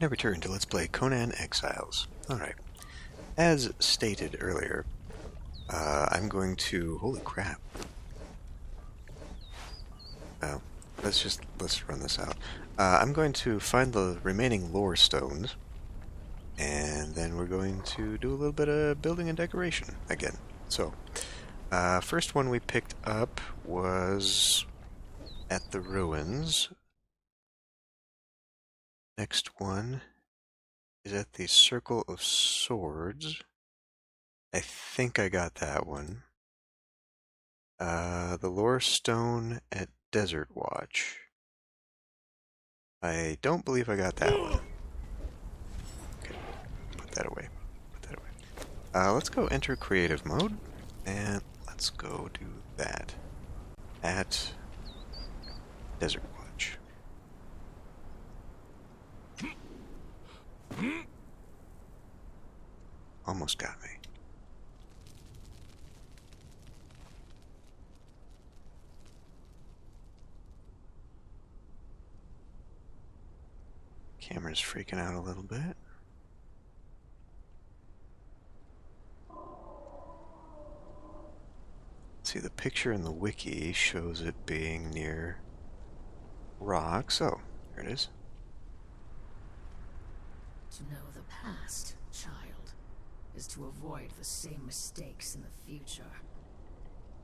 Now return to Let's Play Conan Exiles. Alright. As stated earlier, I'm going to... Holy crap. Oh, let's run this out. I'm going to find the remaining lore stones, and then we're going to do a little bit of building and decoration again. So, first one we picked up was at the ruins. Next one is at the Circle of Swords. I think I got that one. The lore stone at Desert Watch. I don't believe I got that one. Okay, put that away. Put that away. Let's go enter creative mode, and let's go do that at Desert Watch. Almost got me. Camera's freaking out a little bit. See, the picture in the wiki shows it being near rocks. Oh, here it is. To know the past, child, is to avoid the same mistakes in the future.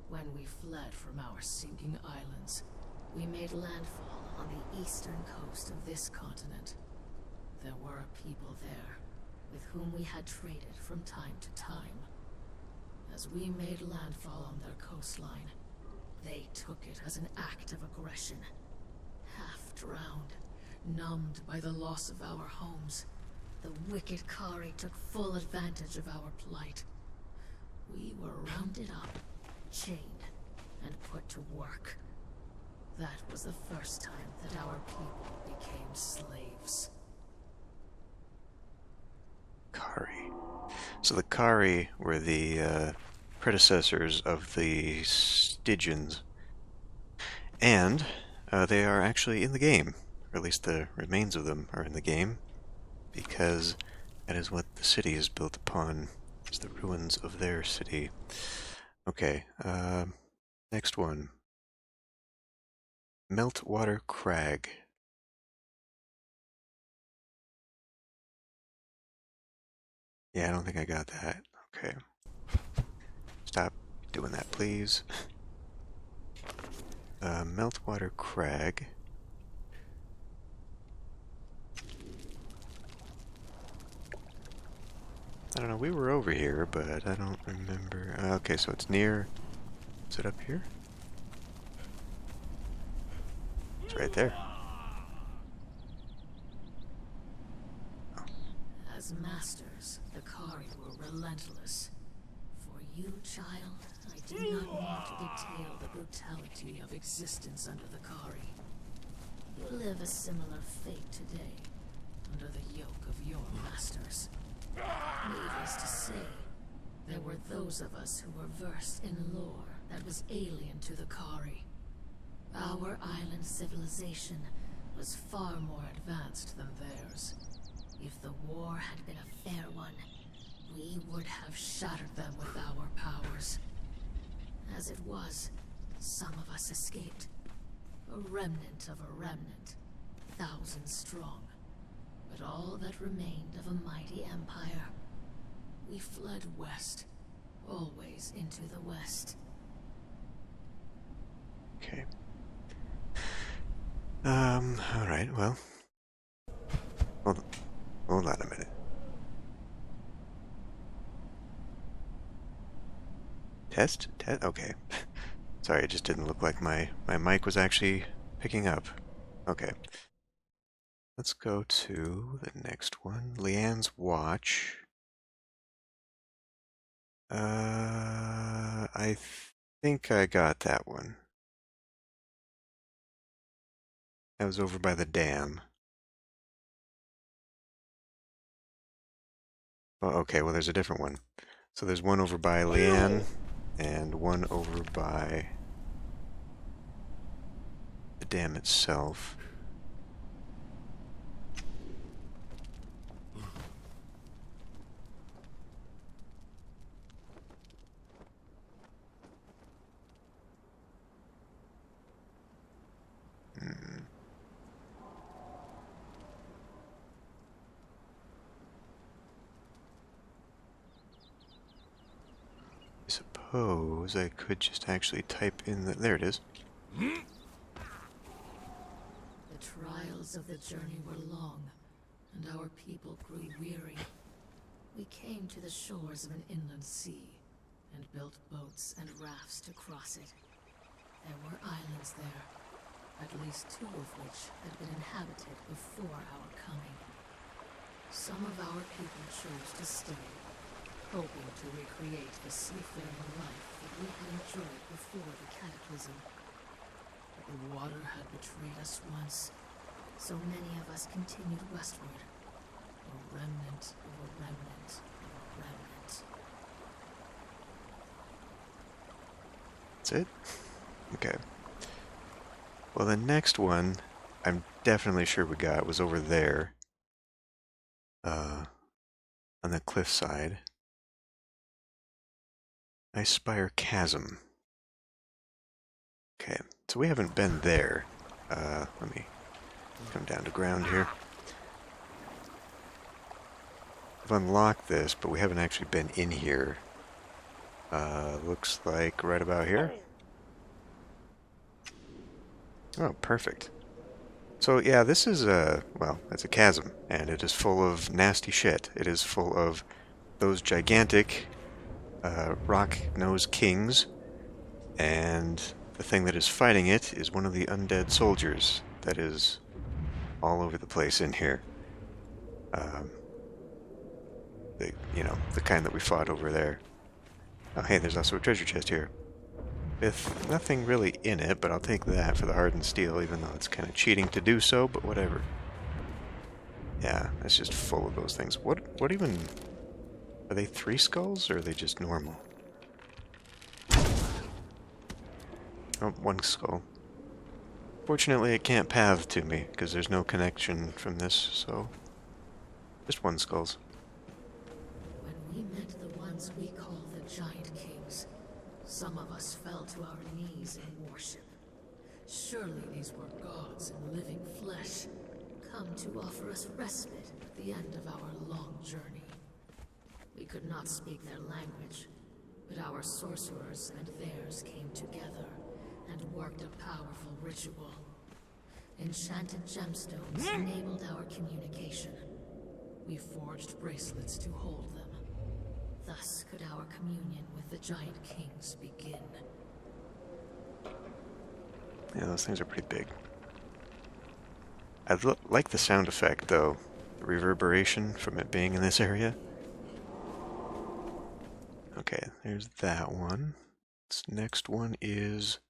When we fled from our sinking islands, we made landfall on the eastern coast of this continent. There were a people there, with whom we had traded from time to time. As we made landfall on their coastline, they took it as an act of aggression. Half drowned, numbed by the loss of our homes, the wicked Kari took full advantage of our plight. We were rounded up, chained, and put to work. That was the first time that our people became slaves. Kari. So the Kari were the predecessors of the Stygians. And they are actually in the game. Or at least the remains of them are in the game. Because that is what the city is built upon. It's the ruins of their city. Okay, next one. Meltwater Crag. Yeah, I don't think I got that. Okay. Stop doing that, please. Meltwater Crag. I don't know, we were over here, but I don't remember. Okay, so it's near... Is it up here? It's right there. Oh. As masters, the Kari were relentless. For you, child, I do not need to detail the brutality of existence under the Kari. You live a similar fate today, under the yoke of your masters. Needless to say, there were those of us who were versed in lore that was alien to the Kari. Our island civilization was far more advanced than theirs. If the war had been a fair one, we would have shattered them with our powers. As it was, some of us escaped. A remnant of a remnant, thousands strong. But all that remained of a mighty empire. We fled west, always into the west. Okay. Alright, well. Hold on a minute. Test? Okay. Sorry, it just didn't look like my mic was actually picking up. Okay. Let's go to the next one. Leanne's Watch. I think I got that one. That was over by the dam. Oh, okay, well there's a different one. So there's one over by Leanne, and one over by the dam itself. suppose I could just actually type in the... There it is. The trials of the journey were long, and our people grew weary. We came to the shores of an inland sea, and built boats and rafts to cross it. There were islands there, at least 2 of which had been inhabited before our coming. Some of our people chose to stay, hoping to recreate the seafaring life that we had enjoyed before the cataclysm. But the water had betrayed us once, so many of us continued westward. A remnant of a remnant of a remnant. That's it? Okay. Well, the next one, I'm definitely sure we got, was over there. On the cliffside. I spire chasm. Okay, so we haven't been there. Let me come down to ground here. I've unlocked this, but we haven't actually been in here. Looks like right about here. Oh, perfect. So yeah, this is well, it's a chasm, and it is full of nasty shit. It is full of those gigantic rock-nosed kings, and the thing that is fighting it is one of the undead soldiers that is all over the place in here. The kind that we fought over there. Oh, hey, there's also a treasure chest here. With nothing really in it, but I'll take that for the hardened steel, even though it's kind of cheating to do so, but whatever. Yeah, it's just full of those things. What even... Are they 3 skulls, or are they just normal? Oh, 1 skull. Fortunately, it can't path to me, because there's no connection from this, so... Just 1 skulls. When we met the ones we call the Giant Kings, some of us fell to our knees in worship. Surely these were gods in living flesh, come to offer us respite at the end of our long journey. We could not speak their language, but our sorcerers and theirs came together and worked a powerful ritual. Enchanted gemstones enabled our communication. We forged bracelets to hold them. Thus could our communion with the Giant Kings begin. Yeah, those things are pretty big. I like the sound effect, though. The reverberation from it being in this area. Okay, there's that one. This next one is...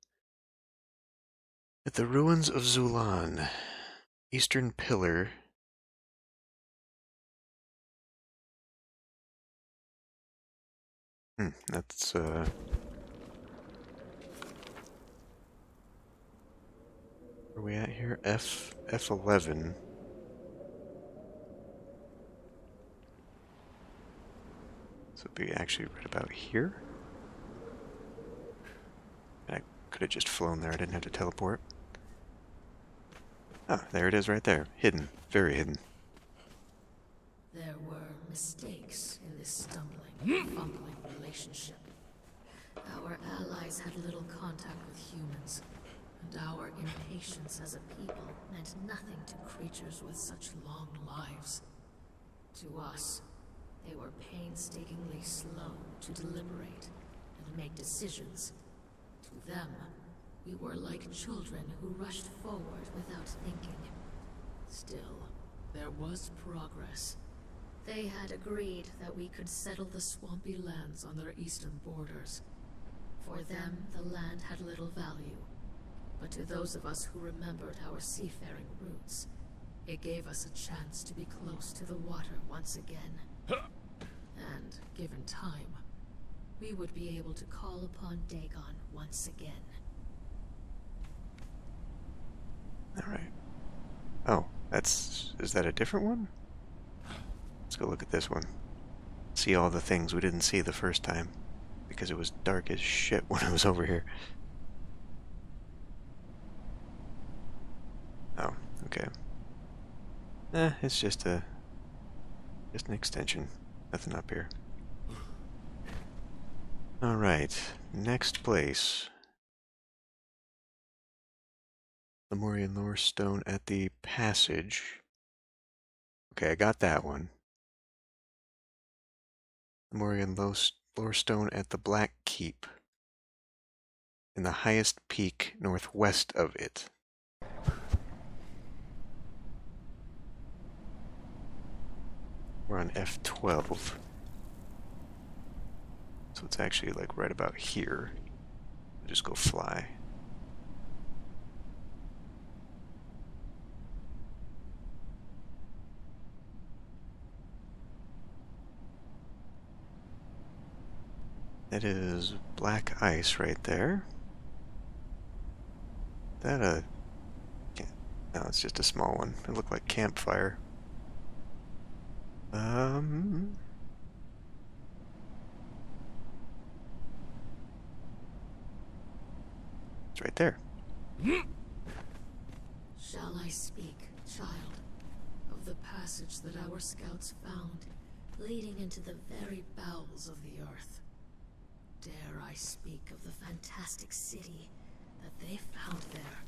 At the ruins of Zulan. Eastern Pillar. That's, Where are we at here? F11. So it'd be actually right about here. I could have just flown there, I didn't have to teleport. Ah, there it is right there. Hidden. Very hidden. There were mistakes in this stumbling, fumbling relationship. Our allies had little contact with humans, and our impatience as a people meant nothing to creatures with such long lives. To us, they were painstakingly slow to deliberate and make decisions. To them, we were like children who rushed forward without thinking. Still, there was progress. They had agreed that we could settle the swampy lands on their eastern borders. For them, the land had little value. But to those of us who remembered our seafaring roots, it gave us a chance to be close to the water once again. And, given time, we would be able to call upon Dagon once again. Alright. Oh, is that a different one? Let's go look at this one. See all the things we didn't see the first time. Because it was dark as shit when I was over here. Oh, okay. It's just an extension. Nothing up here. Alright, next place. Lemurian Lore Stone at the Passage. Okay, I got that one. Lemurian Lore Stone at the Black Keep. In the highest peak northwest of it. We're on F12. So it's actually like right about here. I'll just go fly. That is black ice right there. That no, it's just a small one. It looked like campfire. It's right there. Shall I speak, child, of the passage that our scouts found, leading into the very bowels of the earth? Dare I speak of the fantastic city that they found there?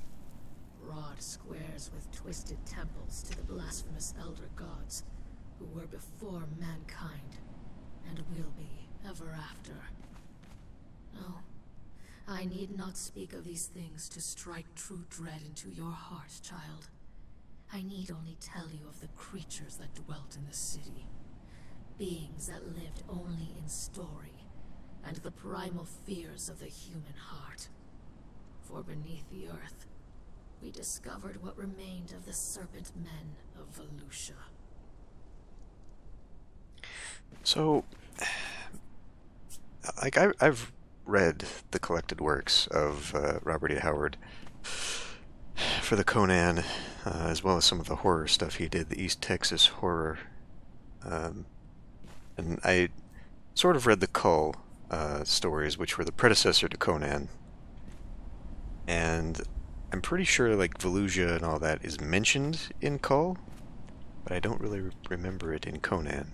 Broad squares with twisted temples to the blasphemous elder gods, who were before mankind, and will be ever after. No, I need not speak of these things to strike true dread into your heart, child. I need only tell you of the creatures that dwelt in the city. Beings that lived only in story, and the primal fears of the human heart. For beneath the earth, we discovered what remained of the serpent men of Volusia. So, like, I've read the collected works of Robert E. Howard for the Conan, as well as some of the horror stuff he did, the East Texas horror. And I sort of read the Cull stories, which were the predecessor to Conan. And I'm pretty sure, like, Volusia and all that is mentioned in Cull, but I don't really remember it in Conan.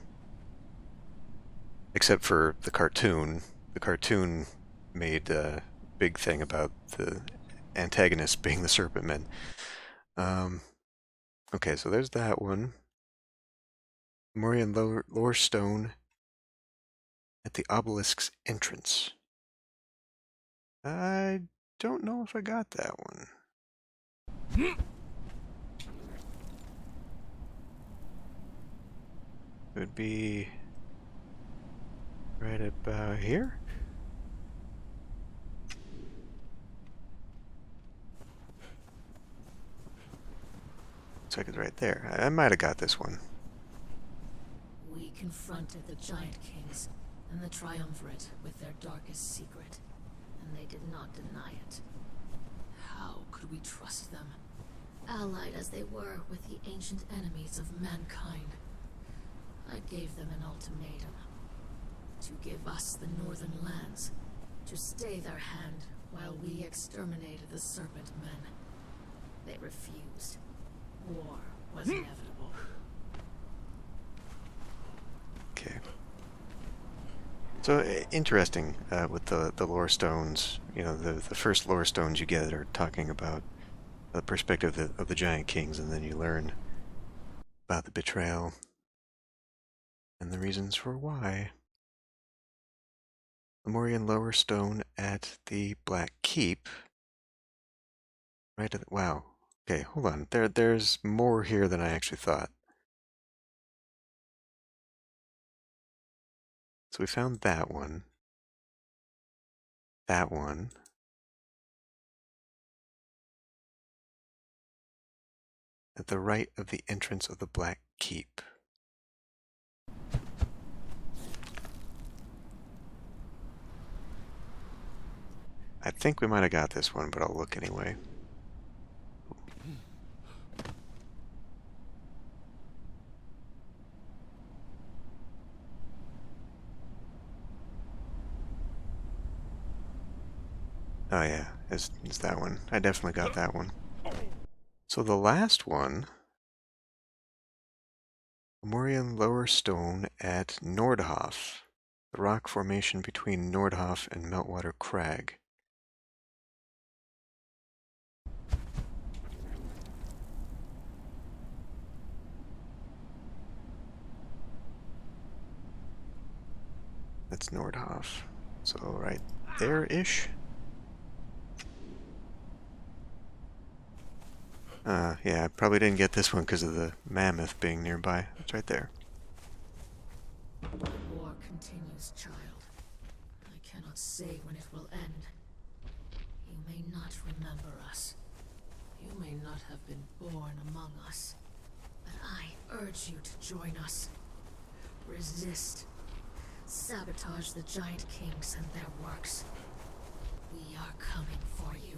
Except for the cartoon. The cartoon made a big thing about the antagonists being the Serpent Men. Okay, so there's that one. Morian Lore Stone at the obelisk's entrance. I don't know if I got that one. It would be right about here. Looks like it's right there. I might have got this one. We confronted the Giant Kings and the Triumvirate with their darkest secret, and they did not deny it. How could we trust them, allied as they were with the ancient enemies of mankind? I gave them an ultimatum. To give us the northern lands, to stay their hand while we exterminated the Serpent Men. They refused. War was inevitable. Okay. So interesting with the lore stones. You know, the first lore stones you get are talking about the perspective of the Giant Kings, and then you learn about the betrayal and the reasons for why. Lemurian Lower Stone at the Black Keep. Right at the, wow. Okay, hold on. There's more here than I actually thought. So we found that one. That one. At the right of the entrance of the Black Keep. I think we might have got this one, but I'll look anyway. Oh yeah, it's that one. I definitely got that one. So the last one, Lemurian Lower Stone at Nordhof. The rock formation between Nordhoff and Meltwater Crag. That's Nordhoff. So right there-ish. Yeah, I probably didn't get this one because of the mammoth being nearby. It's right there. The war continues, child. I cannot say when it will end. You may not remember us. You may not have been born among us. But I urge you to join us. Resist. Sabotage the giant kings and their works. We are coming for you.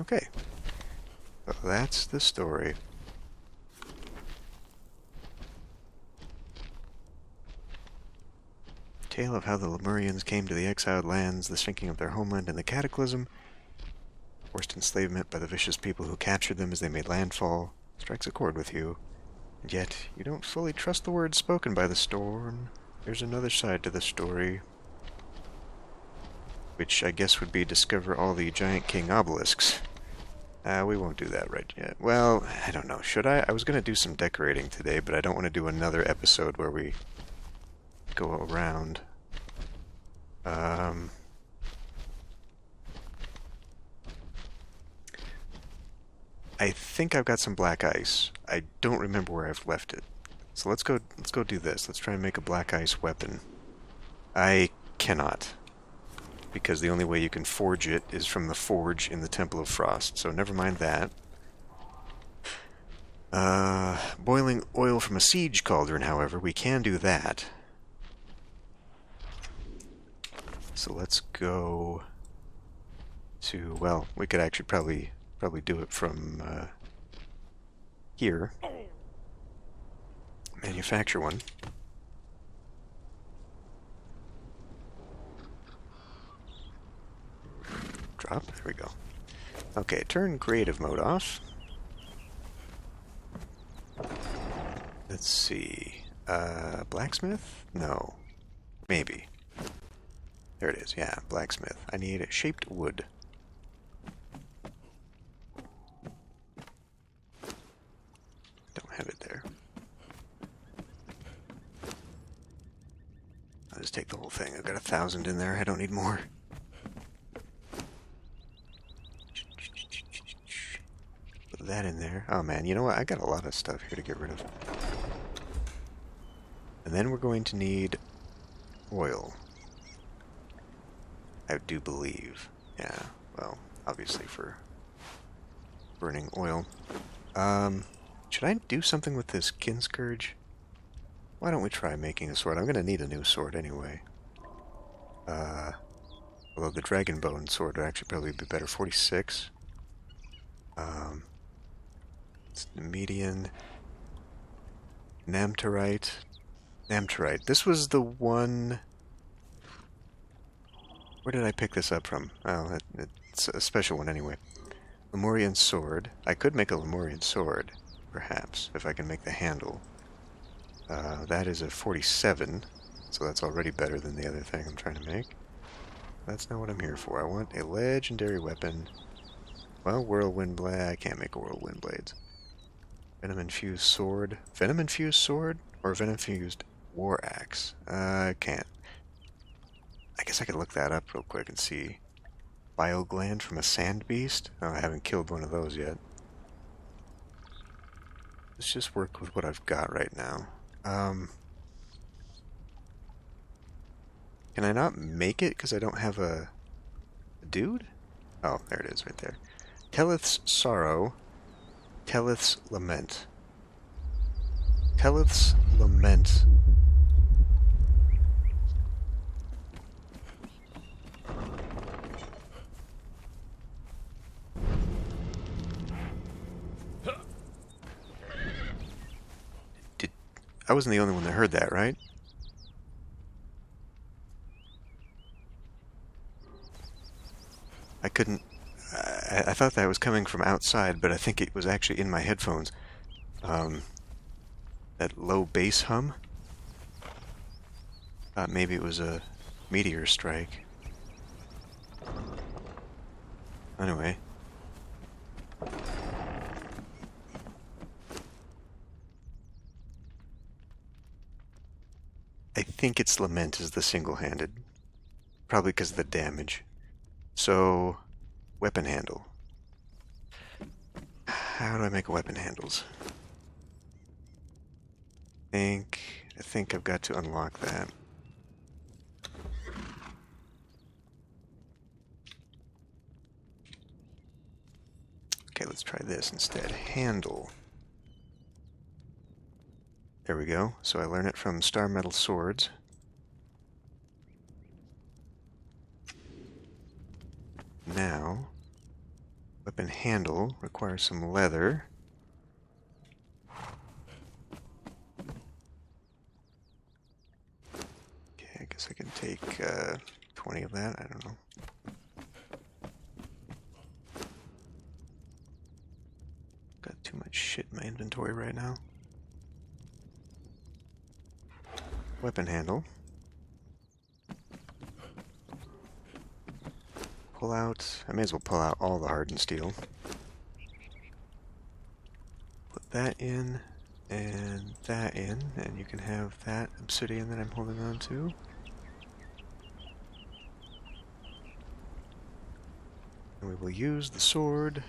Okay. So that's the story. Tale of how the Lemurians came to the exiled lands, the sinking of their homeland in the cataclysm, forced enslavement by the vicious people who captured them as they made landfall, strikes a chord with you. And yet, you don't fully trust the words spoken by the storm. There's another side to the story, which I guess would be discover all the giant king obelisks. We won't do that right yet. Well, I don't know. Should I? I was going to do some decorating today, but I don't want to do another episode where we go around. I think I've got some black ice. I don't remember where I've left it. So let's go do this. Let's try and make a black ice weapon. I cannot, because the only way you can forge it is from the forge in the Temple of Frost, so never mind that. Boiling oil from a siege cauldron, however, we can do that. So let's go to, well, we could actually probably do it from here. Manufacture one. Drop, there we go. Okay, turn creative mode off. Let's see. Blacksmith? No. Maybe. There it is, yeah, blacksmith. I need shaped wood. Don't have it there. I'll just take the whole thing. I've got 1,000 in there. I don't need more. Put that in there. Oh man, you know what? I got a lot of stuff here to get rid of. And then we're going to need oil. I do believe. Yeah, well, obviously for burning oil. Should I do something with this Kinscourge? Why don't we try making a sword? I'm going to need a new sword anyway. Although the Dragonbone sword would actually probably be better. 46. It's the median. Namterite. Namterite. This was the one... Where did I pick this up from? Oh, it's a special one anyway. Lemurian sword. I could make a Lemurian sword, perhaps, if I can make the handle. That is a 47, so that's already better than the other thing I'm trying to make. That's not what I'm here for. I want a legendary weapon. Well, whirlwind blade. I can't make a whirlwind blades. Venom-infused sword. Venom-infused sword? Or venom-infused war axe? I can't. I guess I could look that up real quick and see. Biogland from a sand beast? Oh, I haven't killed one of those yet. Let's just work with what I've got right now. Can I not make it because I don't have a dude? Oh, there it is right there. Tellith's Sorrow, Tellith's Lament. Tellith's Lament. I wasn't the only one that heard that, right? I couldn't... I thought that was coming from outside, but I think it was actually in my headphones. That low bass hum. Thought maybe it was a meteor strike. Anyway. I think its Lament is the single-handed. Probably because of the damage. So, weapon handle. How do I make weapon handles? I think I've got to unlock that. Okay, let's try this instead. Handle. There we go. So I learn it from Star Metal Swords. Now, weapon handle requires some leather. Okay, I guess I can take 20 of that. I don't know. Got too much shit in my inventory right now. Weapon handle. Pull out. I may as well pull out all the hardened steel. Put that in, and that in, and you can have that obsidian that I'm holding on to. And we will use the sword,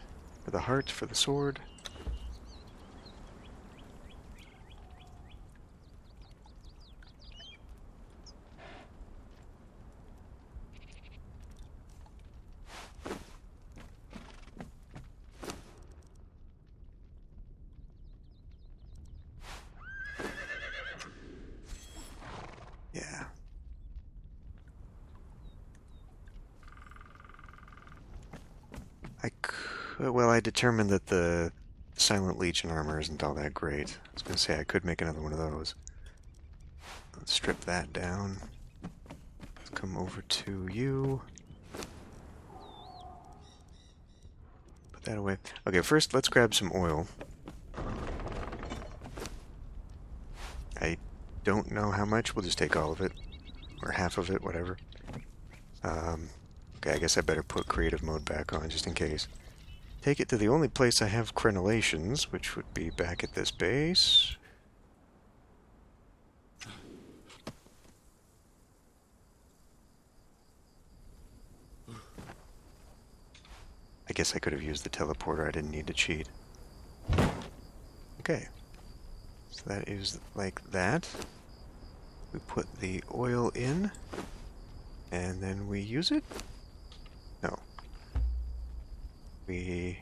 or the heart for the sword. Yeah. Well, I determined that the Silent Legion armor isn't all that great. I was going to say I could make another one of those. Let's strip that down. Let's come over to you. Put that away. Okay, first let's grab some oil. I don't know how much. We'll just take all of it. Or half of it, whatever. Okay, I guess I better put creative mode back on just in case. Take it to the only place I have crenellations, which would be back at this base. I guess I could have used the teleporter. I didn't need to cheat. Okay. So that is like that. We put the oil in, and then we use it? No. We...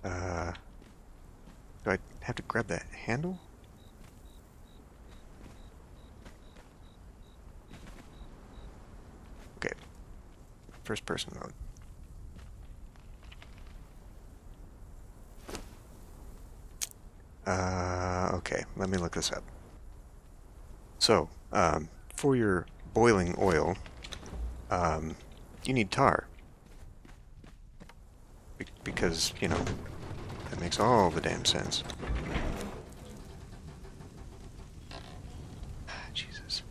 do I have to grab that handle? Okay. First person mode. Okay, let me look this up. So, for your boiling oil, you need tar. Because, you know, that makes all the damn sense. Jesus.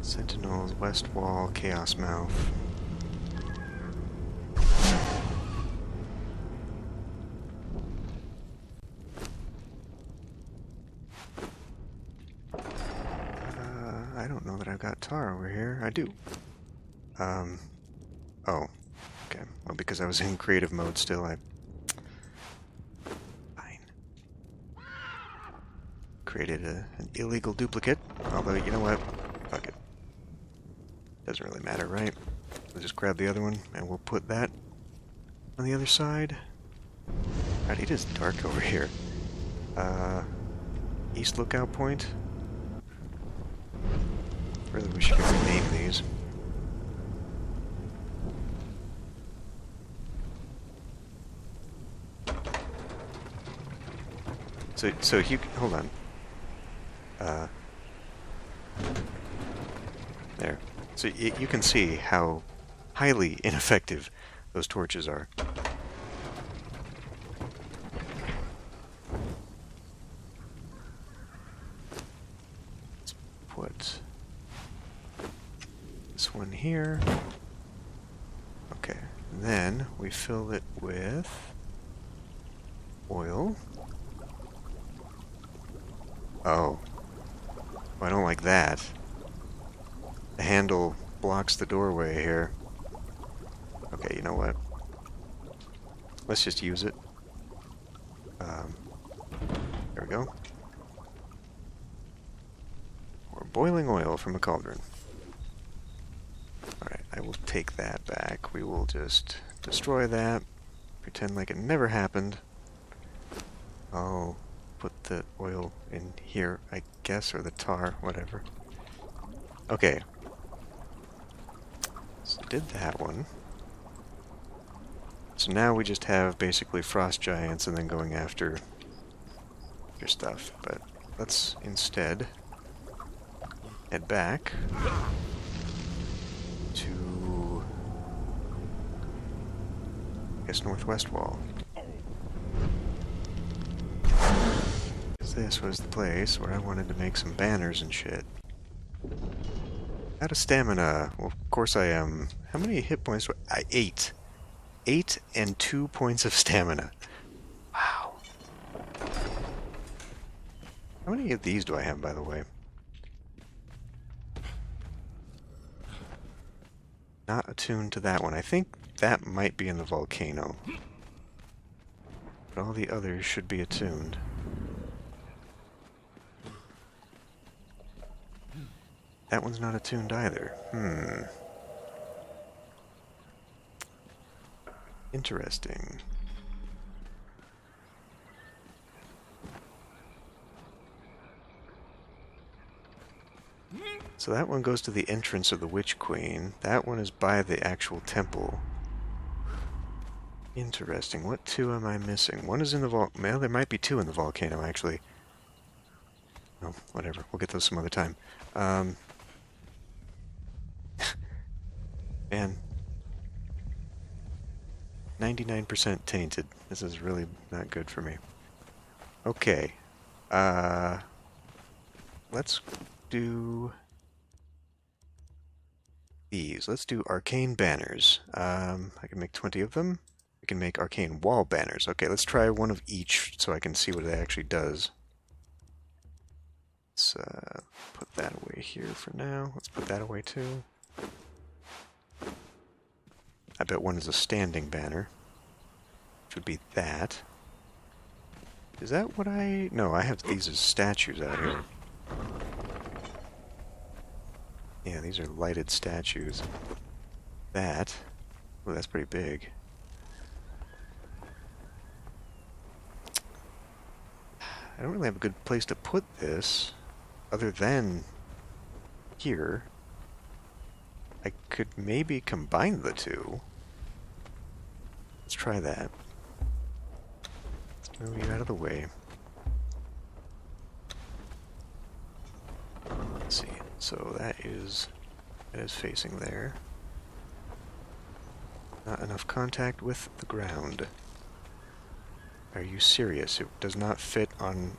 Sentinels, West Wall, Chaos Mouth. I don't know that I've got tar over here. I do. Oh. Okay. Well, because I was in creative mode still, Fine. Created an illegal duplicate. Although, you know what? Fuck it. Doesn't really matter, right? We'll just grab the other one, and we'll put that on the other side. God, it is dark over here. East Lookout Point. Really wish I could rename these. So you hold on. There. So you can see how highly ineffective those torches are. put this one here. Okay, and then we fill it with oil. Oh, I don't like that. The handle blocks the doorway here. Okay, you know what? Let's just use it. There we go. We're boiling oil from a cauldron. Alright, I will take that back. We will just destroy that. Pretend like it never happened. I'll put the oil in here, I guess, or the tar, whatever. Okay. So did that one. So now we just have basically frost giants and then going after your stuff. But let's instead head back to, I guess, northwest wall. Because this was the place where I wanted to make some banners and shit. Out of stamina. Well, of course I am. How many hit points do I... 8. 8 and 2 points of stamina. Wow. How many of these do I have, by the way? Not attuned to that one. I think that might be in the volcano. But all the others should be attuned. That one's not attuned either. Interesting. So that one goes to the entrance of the Witch Queen. That one is by the actual temple. Interesting. What two am I missing? One is in the well, there might be two in the volcano, actually. Oh, whatever. We'll get those some other time. Man. 99% tainted. This is really not good for me. Okay. Let's do these. Let's do arcane banners. I can make 20 of them. We can make arcane wall banners. Okay, let's try one of each so I can see what it actually does. Let's put that away here for now. Let's put that away too. I bet one is a standing banner, which would be that. Is that what I... No, I have these as statues out here. Yeah, these are lighted statues. That... Oh, that's pretty big. I don't really have a good place to put this, other than here. I could maybe combine the two. Let's try that. Let's move you out of the way. Let's see. So that is facing there. Not enough contact with the ground. Are you serious? It does not fit on...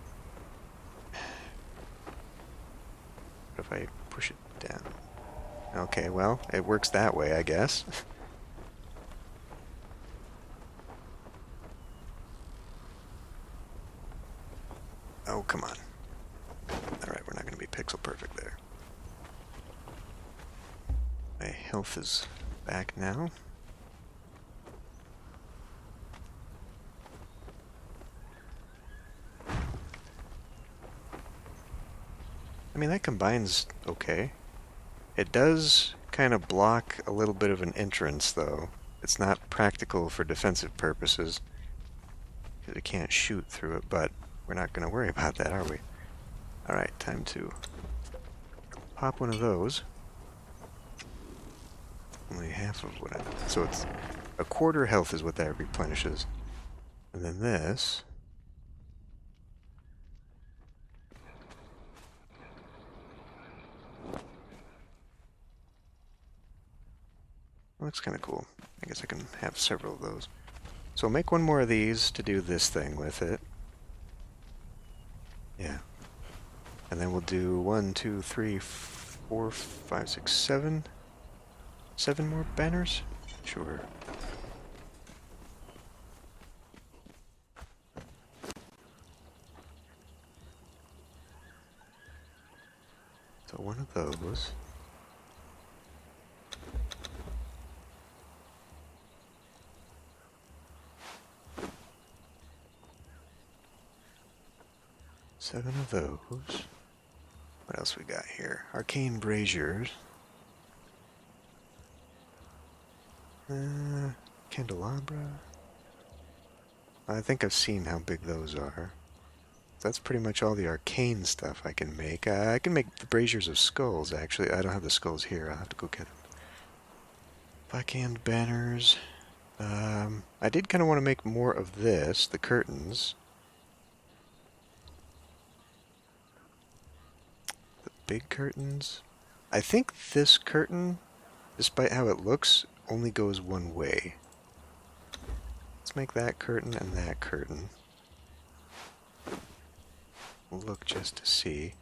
What if I push it down? Okay, well, it works that way, I guess. Oh, come on. Alright, we're not going to be pixel perfect there. My health is back now. I mean, that combines okay. It does kind of block a little bit of an entrance, though. It's not practical for defensive purposes, because it can't shoot through it, but we're not going to worry about that, are we? Alright, time to pop one of those. Only half of what I... So it's a quarter health is what that replenishes. And then this... Looks kind of cool. I guess I can have several of those. So I'll make one more of these to do this thing with it. Yeah. And then we'll do 1, 2, 3, 4, 5, 6, 7. 7 more banners? Sure. So one of those. Seven of those. What else we got here? Arcane braziers. Candelabra. I think I've seen how big those are. That's pretty much all the arcane stuff I can make. I can make the braziers of skulls, actually. I don't have the skulls here. I'll have to go get them. Black-hand banners. I did kind of want to make more of this, the curtains. The big curtains. I think this curtain, despite how it looks, only goes one way. Let's make that curtain and that curtain. We'll look just to see.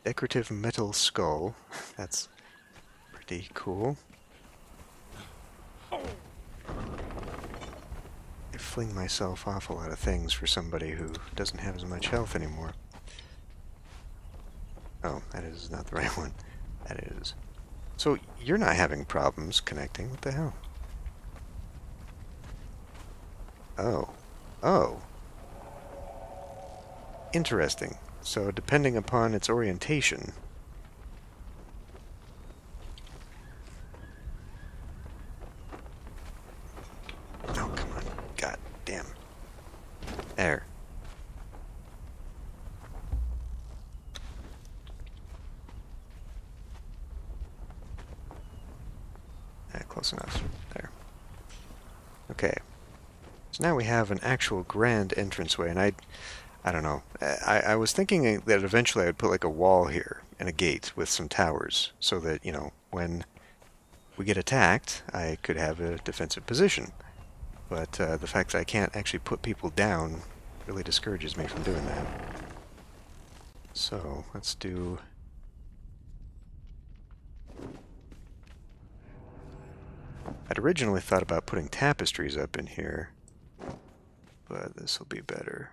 Decorative metal skull. That's pretty cool. I fling myself off a lot of things for somebody who doesn't have as much health anymore. Oh, that is not the right one. That is. So, you're not having problems connecting. What the hell? Oh. Oh. Interesting. So, depending upon its orientation... Oh, come on. God damn. There. Close enough. There. Okay. So now we have an actual grand entranceway, and I don't know. I was thinking that eventually I would put like a wall here and a gate with some towers, so that, you know, when we get attacked, I could have a defensive position. But the fact that I can't actually put people down really discourages me from doing that. So, let's do... I'd originally thought about putting tapestries up in here, but this will be better.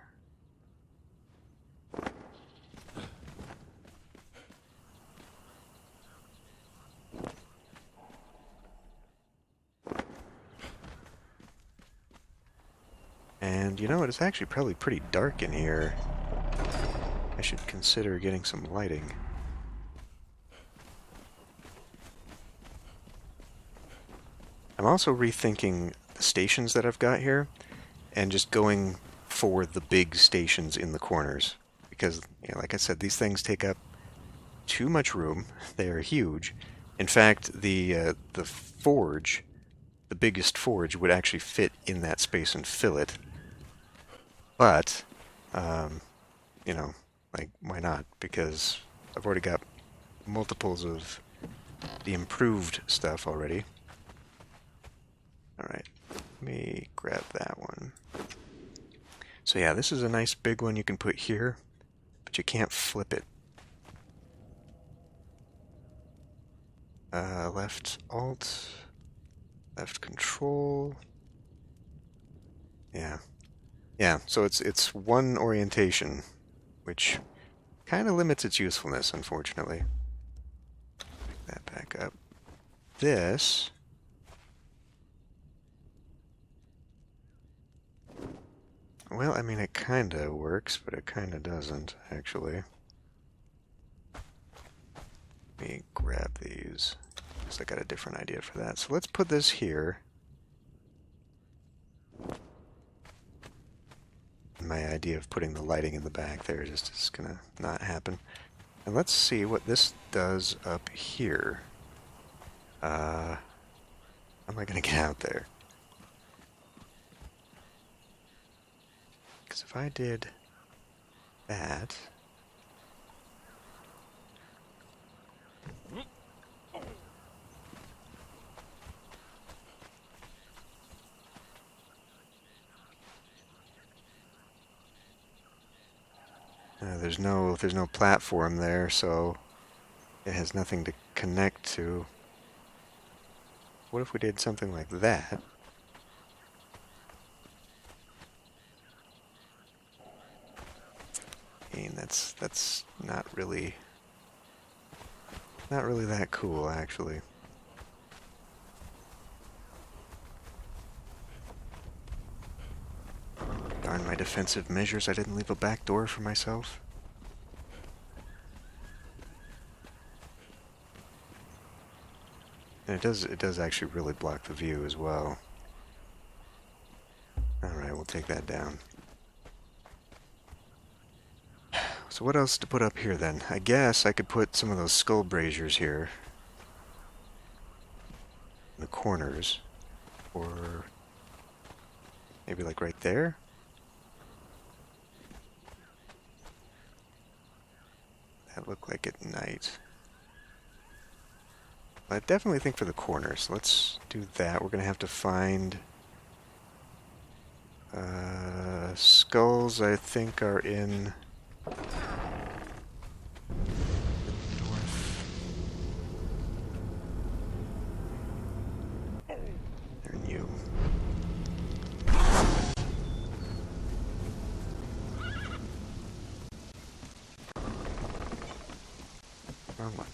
And you know what, it's actually probably pretty dark in here. I should consider getting some lighting. I'm also rethinking the stations that I've got here, and just going for the big stations in the corners. Because, you know, like I said, these things take up too much room. They are huge. In fact, the forge, the biggest forge, would actually fit in that space and fill it. But, you know, like, why not? Because I've already got multiples of the improved stuff already. Alright, let me grab that one. So yeah, this is a nice big one you can put here, but you can't flip it. Left Alt, left Control. Yeah. Yeah, so it's one orientation, which kind of limits its usefulness, unfortunately. Pick that back up. This... Well, I mean, it kind of works, but it kind of doesn't, actually. Let me grab these, because I got a different idea for that. So let's put this here. My idea of putting the lighting in the back there just is going to not happen. And let's see what this does up here. How am I going to get out there? Because if I did that... There's no platform there, so it has nothing to connect to. What if we did something like that? I mean, that's not really that cool, actually. Darn my defensive measures, I didn't leave a back door for myself. And it does actually really block the view as well. Alright, we'll take that down. So what else to put up here then? I guess I could put some of those skull braziers here. In the corners. Or maybe like right there? That looked like at night. I definitely think for the corners. Let's do that. We're going to have to find... skulls, I think, are in... north. They're new. Wrong one.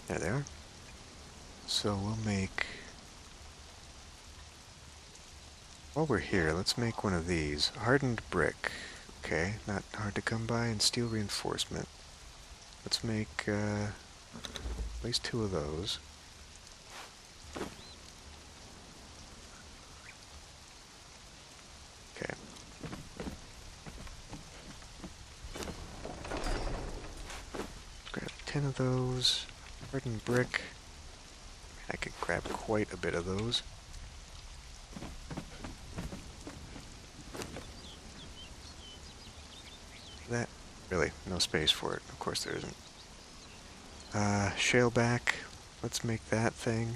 There they are. So we'll make... While we're here, let's make one of these. Hardened brick. Okay, not hard to come by, and steel reinforcement. Let's make at least 2 of those. Okay. Grab 10 of those. Hardened brick. I could grab quite a bit of those. That, really, no space for it. Of course there isn't. Shaleback. Let's make that thing.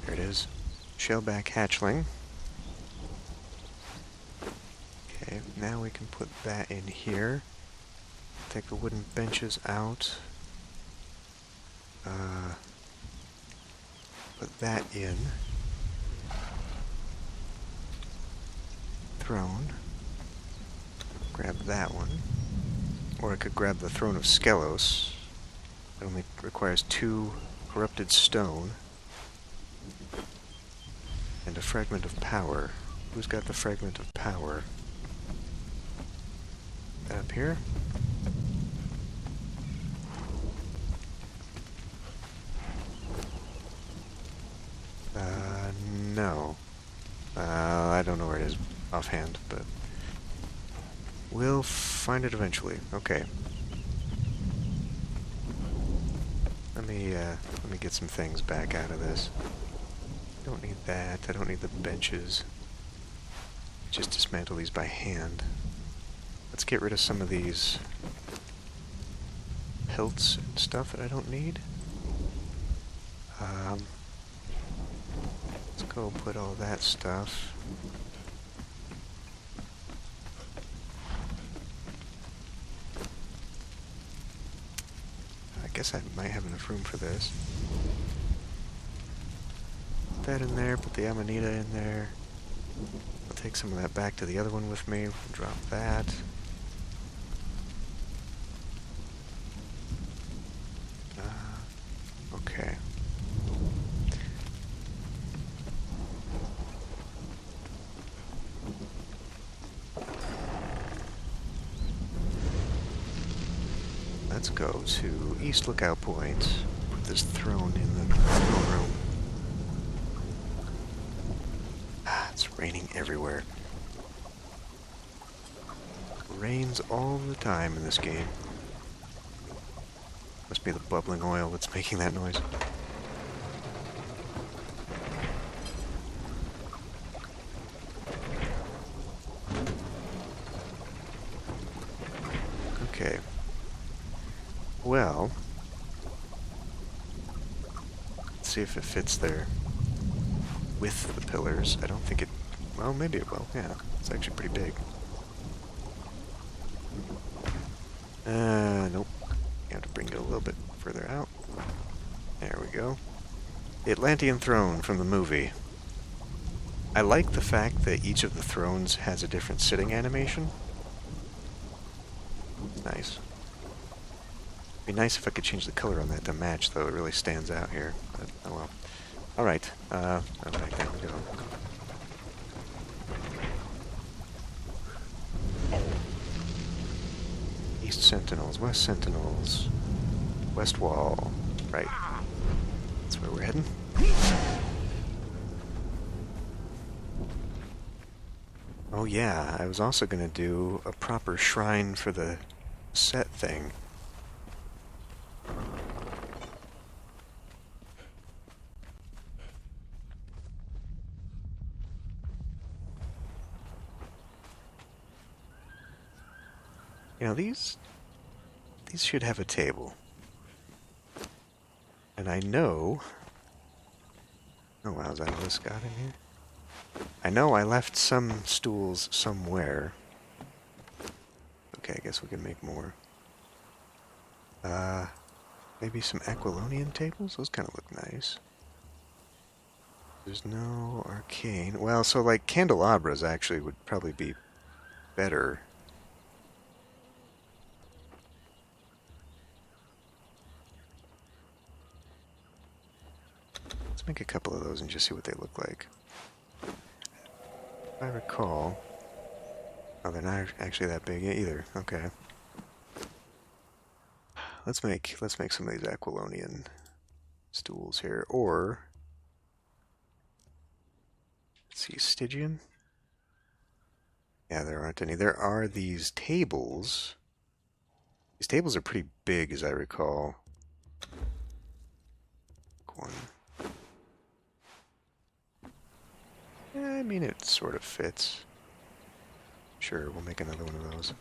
There it is. Shaleback hatchling. Okay, now we can put that in here. Take the wooden benches out. Put that in. Throne. Grab that one. Or I could grab the Throne of Skelos. It only requires 2 corrupted stone. And a fragment of power. Who's got the fragment of power? That up here? No. I don't know where it is offhand, but we'll find it eventually. Okay. Let me get some things back out of this. I don't need that. I don't need the benches. Just dismantle these by hand. Let's get rid of some of these pelts and stuff that I don't need. Let's go put all that stuff. I guess I might have enough room for this. Put that in there, put the Amanita in there. I'll take some of that back to the other one with me. Drop that. Okay. Let's go to East Lookout Point. Put this throne in the throne room. It's raining everywhere. Rains all the time in this game. Must be the bubbling oil that's making that noise. Okay. Well, Let's see if it fits there with the pillars. I don't think it... Well, maybe it will. Yeah, it's actually pretty big. Nope. You have to bring it a little bit further out. There we go. The Atlantean throne from the movie. I like the fact that each of the thrones has a different sitting animation. Nice. It'd be nice if I could change the color on that to match, though. It really stands out here. But, oh well. Alright. Alright, there we go. East Sentinels, West Sentinels, West Wall. Right. That's where we're heading. Oh yeah, I was also going to do a proper shrine for the set thing. You know, these should have a table. And I know... Oh wow, is that all this got in here? I know I left some stools somewhere. Okay, I guess we can make more. Maybe some Aquilonian tables? Those kind of look nice. There's no arcane. Well, so like candelabras actually would probably be better. Let's make a couple of those and just see what they look like. If I recall... Oh, they're not actually that big either. Okay. Let's make some of these Aquilonian stools here. Or... Let's see, Stygian? Yeah, there aren't any. There are these tables. These tables are pretty big, as I recall. One. I mean, it sort of fits. Sure, we'll make another one of those.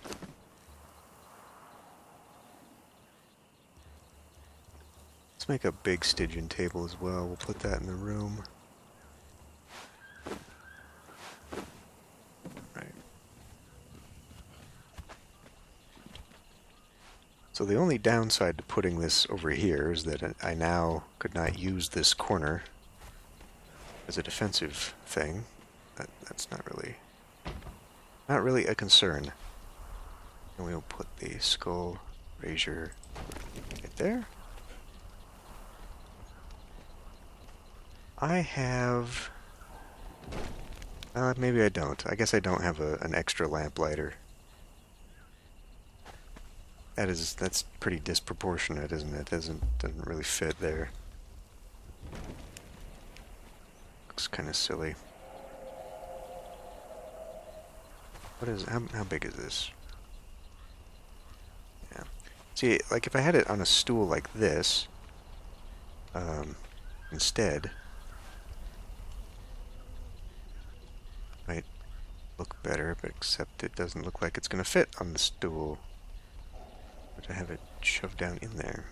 Let's make a big Stygian table as well. We'll put that in the room. Right. So the only downside to putting this over here is that I now could not use this corner as a defensive thing. That's not really a concern. And we'll put the skull brazier right there. I have... maybe I don't. I guess I don't have an extra lamp lighter. That's pretty disproportionate, isn't it? Doesn't really fit there. Looks kind of silly. What is... How big is this? Yeah. See, like if I had it on a stool like this, instead, might look better, but except it doesn't look like it's going to fit on the stool. But I have it shoved down in there.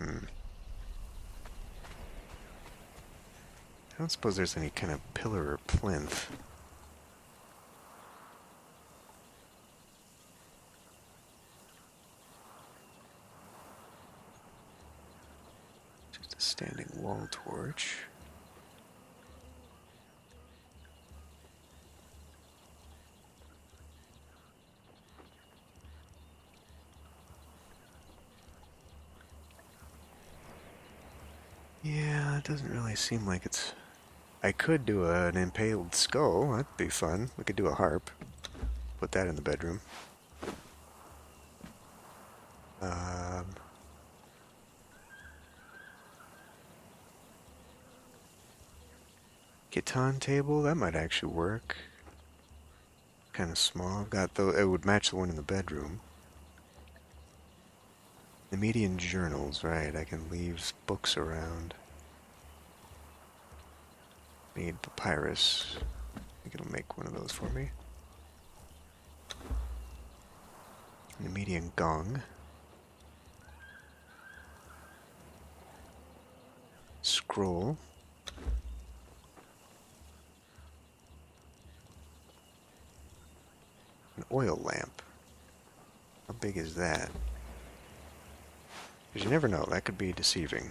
I don't suppose there's any kind of pillar or plinth. Just a standing wall torch. Yeah, it doesn't really seem like it's... I could do an impaled skull. That'd be fun. We could do a harp. Put that in the bedroom. Khitan table, that might actually work. Kind of small. I've got it would match the one in the bedroom. The median journals, right? I can leave books around. Need papyrus. I think it'll make one of those for me. The median gong. Scroll. oil lamp. How big is that? Because you never know, that could be deceiving.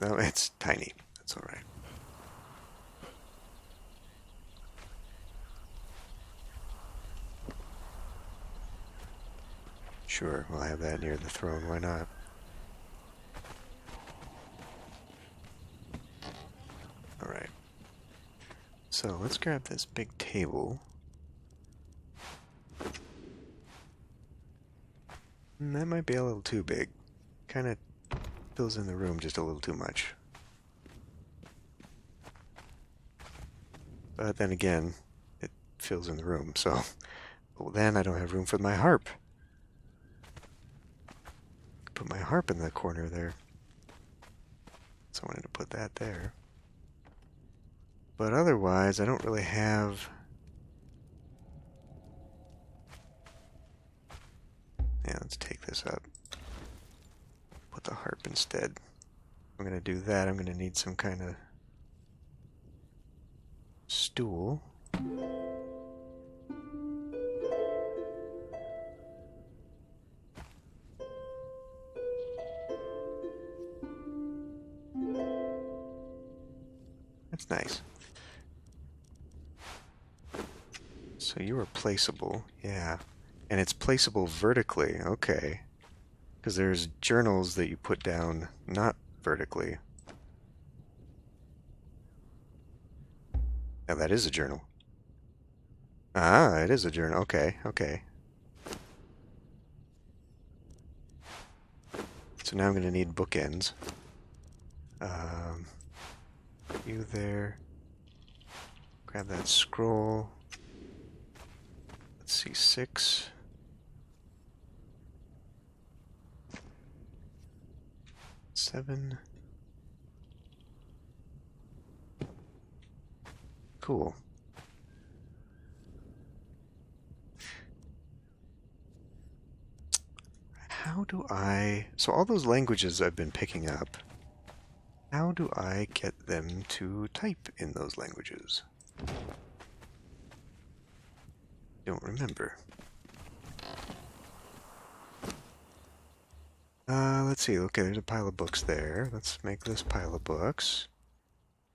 No, it's tiny. That's alright. Sure, we'll have that near the throne, why not? Alright. So, let's grab this big table. That might be a little too big. Kind of fills in the room just a little too much. But then again, it fills in the room, so... Well, then I don't have room for my harp. Put my harp in the corner there. So I wanted to put that there. But otherwise, I don't really have... Yeah, let's take this up. Put the harp instead. I'm going to do that. I'm going to need some kind of stool. That's nice. So you are placeable, yeah. And it's placeable vertically, okay. Because there's journals that you put down not vertically. Now that is a journal. Ah, it is a journal. Okay, okay. So now I'm going to need bookends. You there. Grab that scroll. Let's see, 6. 7. Cool. How do I... So all those languages I've been picking up, how do I get them to type in those languages? Don't remember. Let's see. Okay, there's a pile of books there. Let's make this pile of books.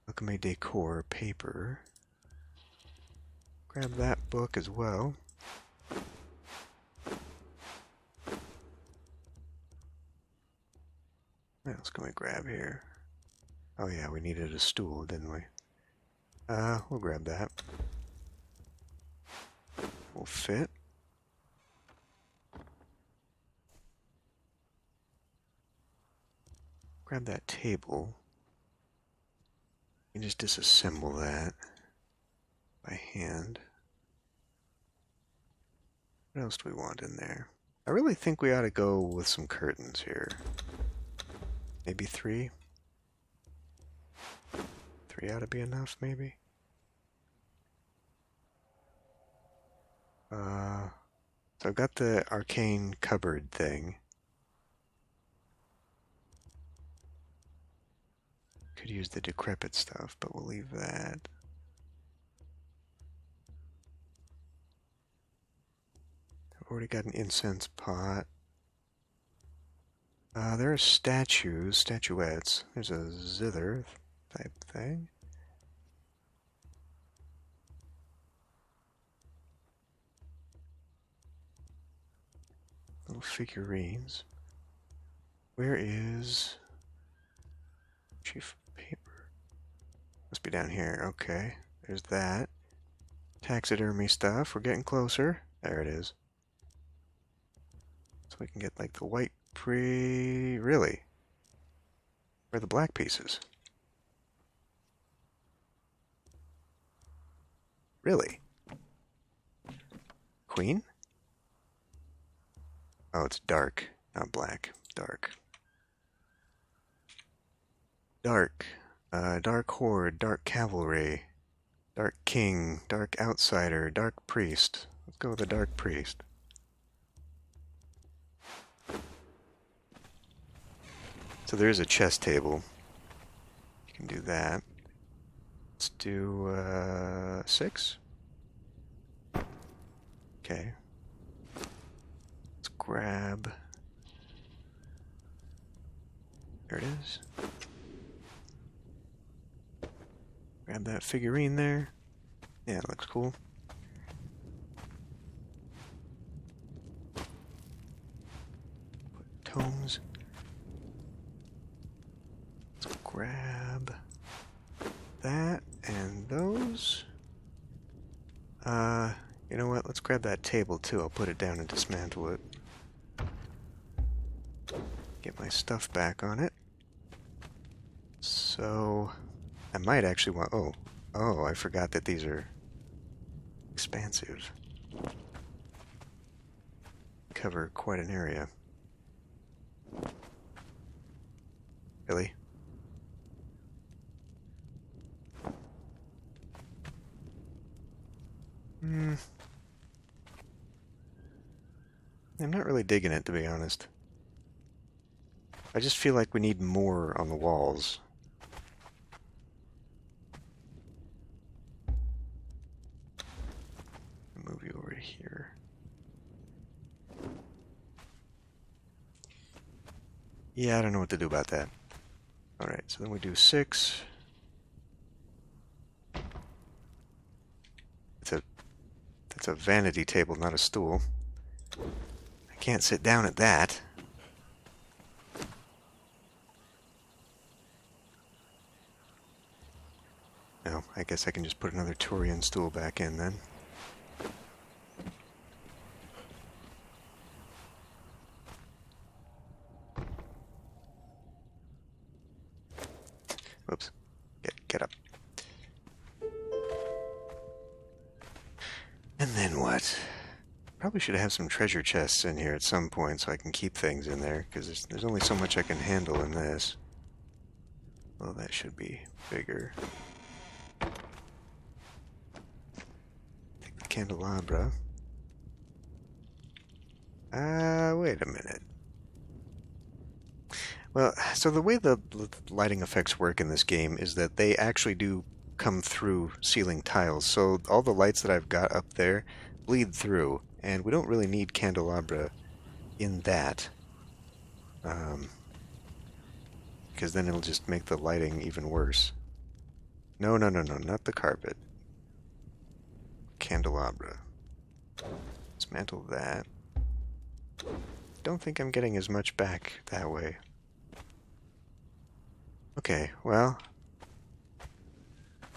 Alchemy decor paper. Grab that book as well. What else can we grab here? Oh yeah, we needed a stool, didn't we? We'll grab that. Will fit. Grab that table. You can just disassemble that by hand. What else do we want in there? I really think we ought to go with some curtains here. Maybe 3? 3 ought to be enough, maybe? So I've got the arcane cupboard thing. Could use the decrepit stuff, but we'll leave that. I've already got an incense pot. There are statues, statuettes. There's a zither type thing. Little figurines. Where is chief paper? Must be down here. Okay, there's that. Taxidermy stuff. We're getting closer. There it is. So we can get like the white really? Where are the black pieces? Really? Queen? Oh, it's dark, not black. Dark. Dark. Dark Horde, Dark Cavalry, Dark King, Dark Outsider, Dark Priest. Let's go with the Dark Priest. So there is a chess table. You can do that. Let's do 6. Okay. grab... There it is. Grab that figurine there. Yeah, it looks cool. Put tomes. Let's grab that and those. You know what? Let's grab that table too. I'll put it down and dismantle it. Get my stuff back on it. So, I might actually want... Oh, I forgot that these are expansive. Cover quite an area. Really? I'm not really digging it, to be honest. I just feel like we need more on the walls. Move you over here. Yeah, I don't know what to do about that. Alright, so then we do 6. That's a vanity table, not a stool. I can't sit down at that. No, I guess I can just put another Turian stool back in then. Whoops. Get up. And then what? Probably should have some treasure chests in here at some point so I can keep things in there, because there's only so much I can handle in this. Well, that should be bigger. Take the candelabra. Wait a minute. Well, so the way the lighting effects work in this game is that they actually do come through ceiling tiles. So all the lights that I've got up there bleed through, and we don't really need candelabra in that. Because then it'll just make the lighting even worse. No, not the carpet. Candelabra. Dismantle that. Don't think I'm getting as much back that way. Okay, well,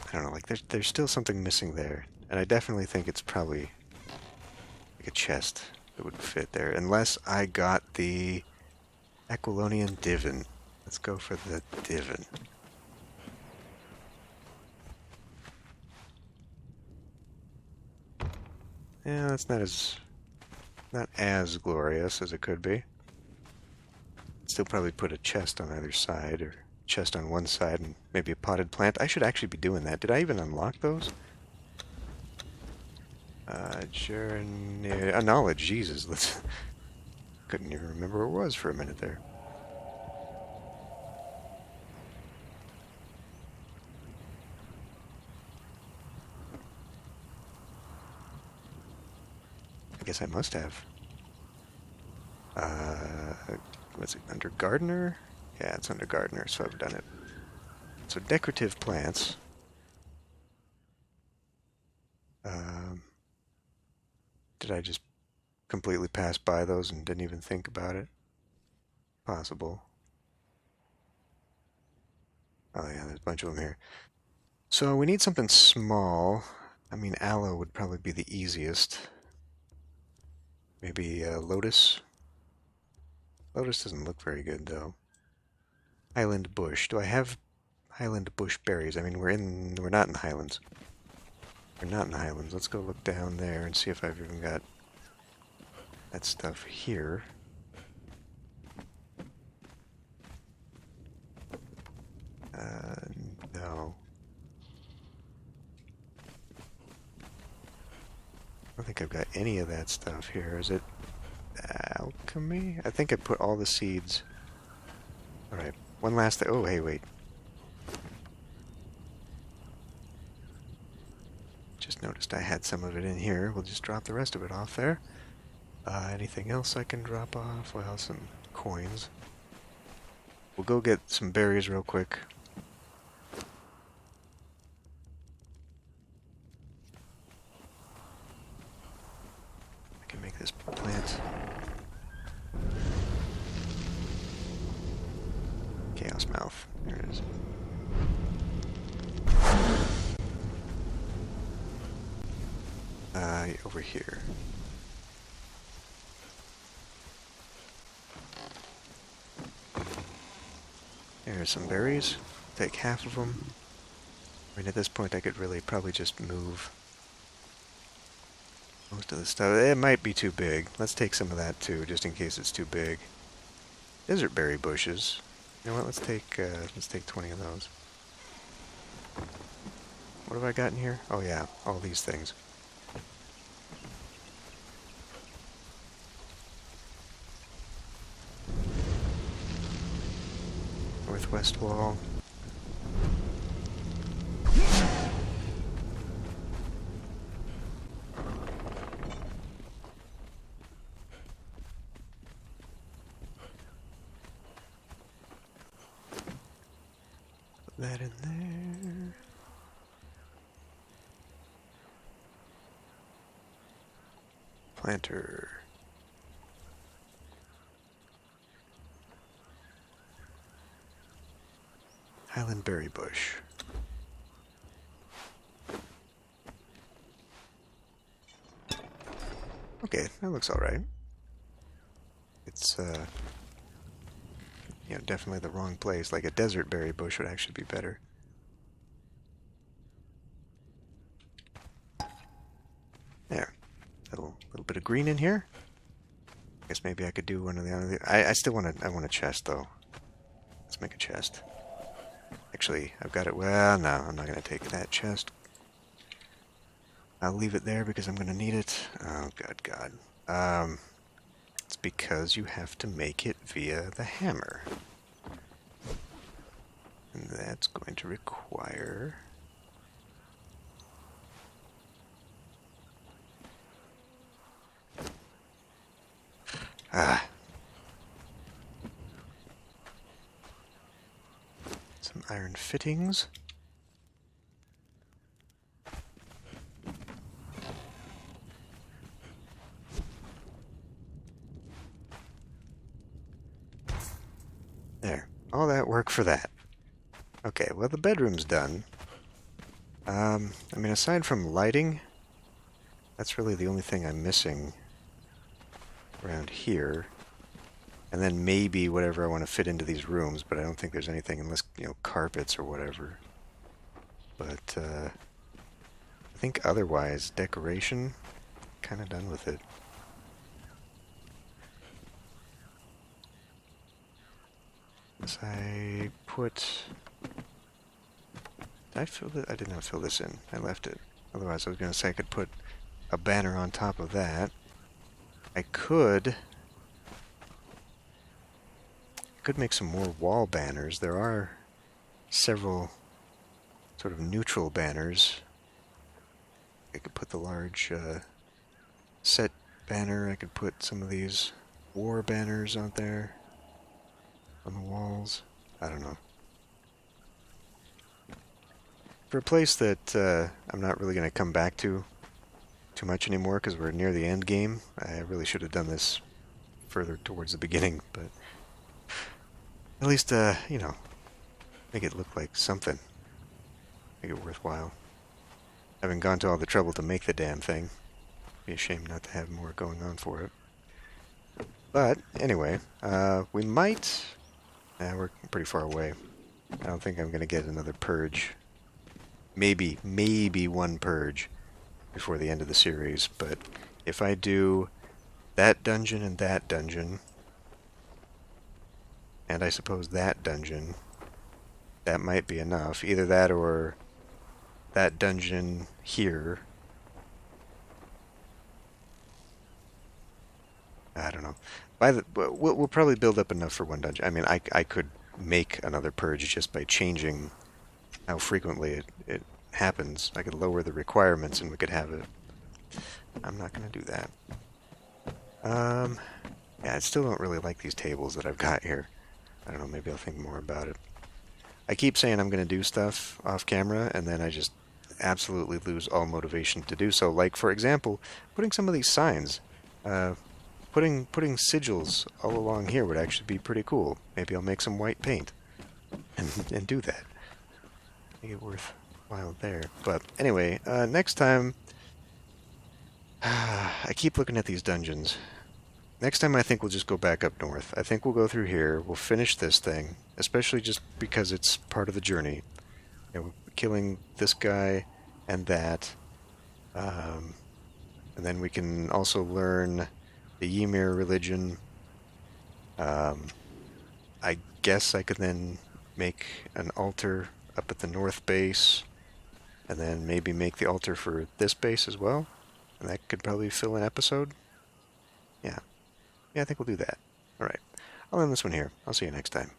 I don't know, like there's still something missing there, and I definitely think it's probably like a chest that would fit there, unless I got the Aquilonian Divan. Let's go for the Divan. Yeah, that's not as glorious as it could be. Still probably put a chest on either side, or chest on one side and maybe a potted plant. I should actually be doing that. Did I even unlock those? Journey... knowledge, Jesus. Couldn't even remember what it was for a minute there. I guess I must have. What's it, under gardener? Yeah, it's under gardener, so I've done it. So decorative plants. Did I just completely pass by those and didn't even think about it? Possible. Oh yeah, there's a bunch of them here. So we need something small. I mean, aloe would probably be the easiest. Maybe lotus? Lotus doesn't look very good, though. Highland bush. Do I have Highland bush berries? I mean, we're not in the Highlands. We're not in the Highlands. Let's go look down there and see if I've even got that stuff here. No. I don't think I've got any of that stuff here. Is it alchemy? I think I put all the seeds. Alright, one last thing. Oh, hey, wait. Just noticed I had some of it in here. We'll just drop the rest of it off there. Anything else I can drop off? Well, some coins. We'll go get some berries real quick. I can make this plant. Chaos Mouth. There it is. Over here. There's some berries. Take half of them. I mean, at this point I could really probably just move most of the stuff. It might be too big. Let's take some of that too, just in case it's too big. Desert berry bushes. You know what? Let's take 20 of those. What have I got in here? Oh yeah, all these things. Northwest wall. Put that in there. Planter. Highland berry bush. Okay, that looks alright. It's, you know, definitely the wrong place. Like a desert berry bush would actually be better. There. Little bit of green in here. I guess maybe I could do one of the other. I still want to. I want a chest though. Let's make a chest. Actually, I've got it. Well, no, I'm not going to take that chest. I'll leave it there because I'm going to need it. Oh, God. It's because you have to make it via the hammer. And that's going to require... some iron fittings. There. All that work for that. Okay, well the bedroom's done. I mean, aside from lighting, that's really the only thing I'm missing around here. And then maybe whatever I want to fit into these rooms, but I don't think there's anything unless, you know, carpets or whatever. But, I think otherwise, decoration, kind of done with it. As I put... Did I fill it? I did not fill this in. I left it. Otherwise, I was going to say I could put a banner on top of that. I could make some more wall banners. There are several sort of neutral banners. I could put the large set banner. I could put some of these war banners out there on the walls. I don't know. For a place that I'm not really going to come back to too much anymore because we're near the end game, I really should have done this further towards the beginning, but at least, you know, make it look like something. Make it worthwhile. Having gone to all the trouble to make the damn thing. Be a shame not to have more going on for it. But, anyway, we might... we're pretty far away. I don't think I'm going to get another purge. Maybe one purge before the end of the series, but if I do that dungeon and that dungeon, and I suppose that dungeon, that might be enough. Either that or that dungeon here. I don't know. We'll probably build up enough for one dungeon. I mean, I could make another purge just by changing how frequently it happens. I could lower the requirements and we could have it. I'm not going to do that. Um, yeah, I still don't really like these tables that I've got here. I don't know, maybe I'll think more about it. I keep saying I'm going to do stuff off camera, and then I just absolutely lose all motivation to do so. Like, for example, putting some of these signs. Uh, putting sigils all along here would actually be pretty cool. Maybe I'll make some white paint and do that. Make it worthwhile there. But anyway, next time, I keep looking at these dungeons. Next time I think we'll just go back up north. I think we'll go through here, we'll finish this thing, especially just because it's part of the journey. You know, killing this guy and that. And then we can also learn the Ymir religion. I guess I could then make an altar up at the north base, and then maybe make the altar for this base as well. And that could probably fill an episode. Yeah. Yeah, I think we'll do that. Alright. I'll end this one here. I'll see you next time.